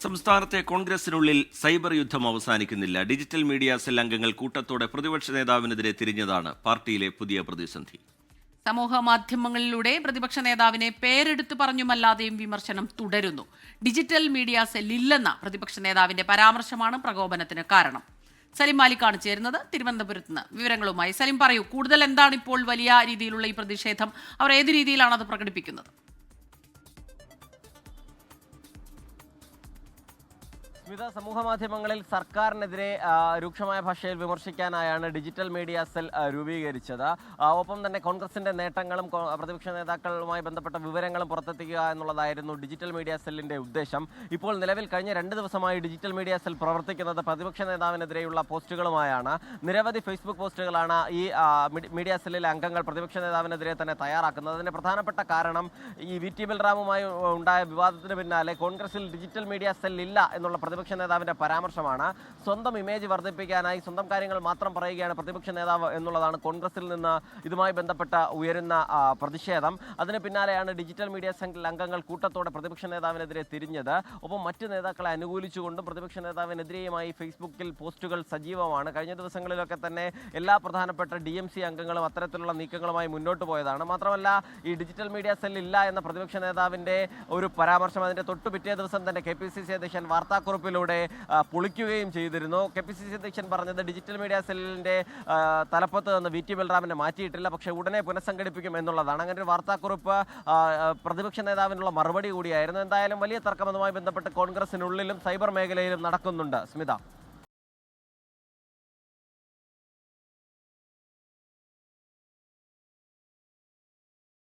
സംസ്ഥാനത്തെ കോൺഗ്രസിനുള്ളിൽ സൈബർ യുദ്ധം അവസാനിക്കുന്നില്ല. ഡിജിറ്റൽ മീഡിയ സെൽ അംഗങ്ങൾ കൂട്ടത്തോടെ പ്രതിപക്ഷ നേതാവിനെതിരെ തിരിഞ്ഞതാണ് പാർട്ടിയിലെ പുതിയ പ്രതിസന്ധി. സമൂഹ മാധ്യമങ്ങളിലൂടെ പ്രതിപക്ഷ നേതാവിനെ പേരെടുത്തു പറഞ്ഞുമല്ലാതെയും വിമർശനം തുടരുന്നു. ഡിജിറ്റൽ മീഡിയ സെൽ ഇല്ലെന്ന പ്രതിപക്ഷ നേതാവിന്റെ പരാമർശമാണ് പ്രകോപനത്തിന് കാരണം. സലിം മാലിക്കാണ് ചേരുന്നത് തിരുവനന്തപുരത്ത് നിന്ന് വിവരങ്ങളുമായി. സലിം, പറയൂ, കൂടുതൽ എന്താണ് ഇപ്പോൾ വലിയ രീതിയിലുള്ള ഈ പ്രതിഷേധം? അവർ ഏത് രീതിയിലാണ് അത് പ്രകടിപ്പിക്കുന്നത്? വിവിധ സമൂഹ മാധ്യമങ്ങളിൽ സർക്കാരിനെതിരെ രൂക്ഷമായ ഭാഷയിൽ വിമർശിക്കാനായാണ് ഡിജിറ്റൽ മീഡിയ സെൽ രൂപീകരിച്ചത്. ഒപ്പം തന്നെ കോൺഗ്രസിന്റെ നേട്ടങ്ങളും പ്രതിപക്ഷ നേതാക്കളുമായി ബന്ധപ്പെട്ട വിവരങ്ങളും പുറത്തെത്തിക്കുക എന്നുള്ളതായിരുന്നു ഡിജിറ്റൽ മീഡിയ സെല്ലിന്റെ ഉദ്ദേശം. ഇപ്പോൾ നിലവിൽ കഴിഞ്ഞ 2 ദിവസമായി ഡിജിറ്റൽ മീഡിയ സെൽ പ്രവർത്തിക്കുന്നത് പ്രതിപക്ഷ നേതാവിനെതിരെയുള്ള പോസ്റ്റുകളുമായാണ്. നിരവധി ഫേസ്ബുക്ക് പോസ്റ്റുകളാണ് ഈ മീഡിയ സെല്ലിലെ അംഗങ്ങൾ പ്രതിപക്ഷ നേതാവിനെതിരെ തന്നെ തയ്യാറാക്കുന്നത്. അതിന്റെ പ്രധാനപ്പെട്ട കാരണം ഈ VT ബൽറാമുമായി ഉണ്ടായ വിവാദത്തിന് പിന്നാലെ കോൺഗ്രസിൽ ഡിജിറ്റൽ മീഡിയ സെൽ ഇല്ല എന്നുള്ള പ്രതിപക്ഷ നേതാവിന്റെ പരാമർശമാണ്. സ്വന്തം ഇമേജ് വർദ്ധിപ്പിക്കാനായി സ്വന്തം കാര്യങ്ങൾ മാത്രം പറയുകയാണ് പ്രതിപക്ഷ നേതാവ് എന്നുള്ളതാണ് കോൺഗ്രസിൽ നിന്ന് ഇതുമായി ബന്ധപ്പെട്ട ഉയരുന്ന പ്രതിഷേധം. അതിന് പിന്നാലെയാണ് ഡിജിറ്റൽ മീഡിയ സെൽ അംഗങ്ങൾ കൂട്ടത്തോടെ പ്രതിപക്ഷ നേതാവിനെതിരെ തിരിഞ്ഞത്. ഒപ്പം മറ്റ് നേതാക്കളെ അനുകൂലിച്ചുകൊണ്ടും പ്രതിപക്ഷ നേതാവിനെതിരെയുമായി ഫേസ്ബുക്കിൽ പോസ്റ്റുകൾ സജീവമാണ്. കഴിഞ്ഞ ദിവസങ്ങളിലൊക്കെ തന്നെ എല്ലാ പ്രധാനപ്പെട്ട DMC അംഗങ്ങളും അത്തരത്തിലുള്ള നീക്കങ്ങളുമായി മുന്നോട്ട് പോയതാണ്. മാത്രമല്ല, ഈ ഡിജിറ്റൽ മീഡിയ സെൽ ഇല്ല എന്ന പ്രതിപക്ഷ നേതാവിന്റെ ഒരു പരാമർശം അതിന്റെ തൊട്ടു പിറ്റേ ദിവസം തന്നെ KPCC അധ്യക്ഷൻ വാർത്താക്കുറിപ്പിലൂടെ പൊളിക്കുകയും ചെയ്തിരുന്നു. KPCC അധ്യക്ഷൻ പറഞ്ഞത് ഡിജിറ്റൽ മീഡിയ സെല്ലിന്റെ തലപ്പത്ത് നിന്ന് VT ബൽറാമിനെ മാറ്റിയിട്ടില്ല, പക്ഷേ ഉടനെ പുനഃസംഘടിപ്പിക്കും എന്നുള്ളതാണ്. അങ്ങനെ ഒരു വാർത്താക്കുറിപ്പ് പ്രതിപക്ഷ നേതാവിനുള്ള മറുപടി കൂടിയായിരുന്നു. എന്തായാലും വലിയ തർക്കം അതുമായി ബന്ധപ്പെട്ട് കോൺഗ്രസിനുള്ളിലും സൈബർ മേഖലയിലും നടക്കുന്നുണ്ട്. സ്മിത.